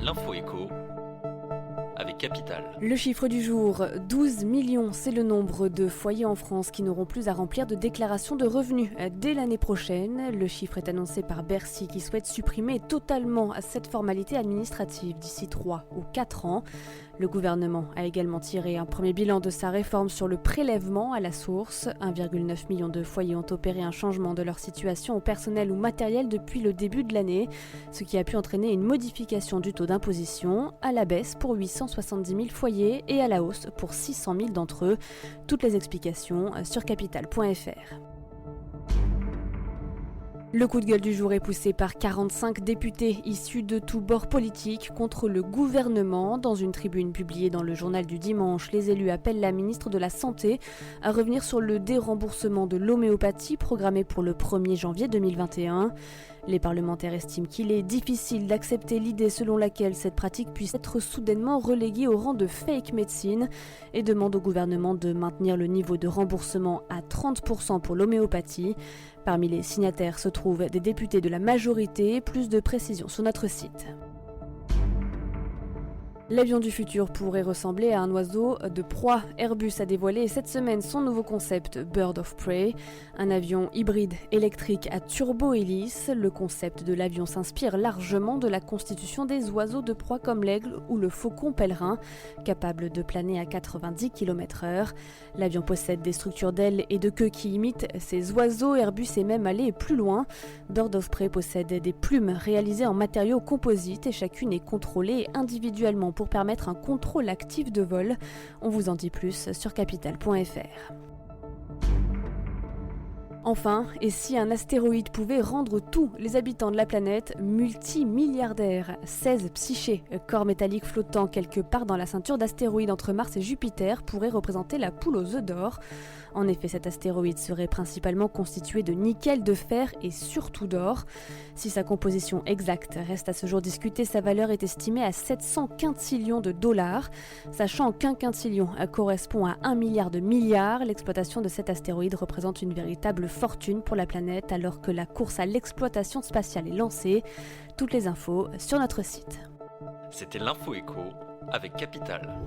L'info écho avec Capital. Le chiffre du jour, 12 millions, c'est le nombre de foyers en France qui n'auront plus à remplir de déclaration de revenus dès l'année prochaine. Le chiffre est annoncé par Bercy qui souhaite supprimer totalement cette formalité administrative d'ici 3 ou 4 ans. Le gouvernement a également tiré un premier bilan de sa réforme sur le prélèvement à la source. 1,9 million de foyers ont opéré un changement de leur situation au personnel ou matériel depuis le début de l'année, ce qui a pu entraîner une modification du taux d'imposition à la baisse pour 870 000 foyers et à la hausse pour 600 000 d'entre eux. Toutes les explications sur capital.fr. Le coup de gueule du jour est poussé par 45 députés issus de tous bords politiques contre le gouvernement. Dans une tribune publiée dans le journal du dimanche, les élus appellent la ministre de la Santé à revenir sur le déremboursement de l'homéopathie programmé pour le 1er janvier 2021. Les parlementaires estiment qu'il est difficile d'accepter l'idée selon laquelle cette pratique puisse être soudainement reléguée au rang de fake médecine et demandent au gouvernement de maintenir le niveau de remboursement à 30% pour l'homéopathie. Parmi les signataires se trouvent des députés de la majorité. Plus de précisions sur notre site. L'avion du futur pourrait ressembler à un oiseau de proie. Airbus a dévoilé cette semaine son nouveau concept Bird of Prey, un avion hybride électrique à turbo-hélice. Le concept de l'avion s'inspire largement de la constitution des oiseaux de proie comme l'aigle ou le faucon pèlerin, capable de planer à 90 km/h. L'avion possède des structures d'ailes et de queue qui imitent ces oiseaux. Airbus est même allé plus loin. Bird of Prey possède des plumes réalisées en matériaux composites et chacune est contrôlée individuellement pour permettre un contrôle actif de vol. On vous en dit plus sur capital.fr. Enfin, et si un astéroïde pouvait rendre tous les habitants de la planète multimilliardaires? 16 psychés, corps métalliques flottant quelque part dans la ceinture d'astéroïdes entre Mars et Jupiter, pourraient représenter la poule aux œufs d'or. En effet, cet astéroïde serait principalement constitué de nickel, de fer et surtout d'or. Si sa composition exacte reste à ce jour discutée, sa valeur est estimée à 700 quintillions de dollars. Sachant qu'un quintillion correspond à 1 milliard de milliards, l'exploitation de cet astéroïde représente une véritable fortune pour la planète alors que la course à l'exploitation spatiale est lancée. Toutes les infos sur notre site. C'était l'info écho avec Capital.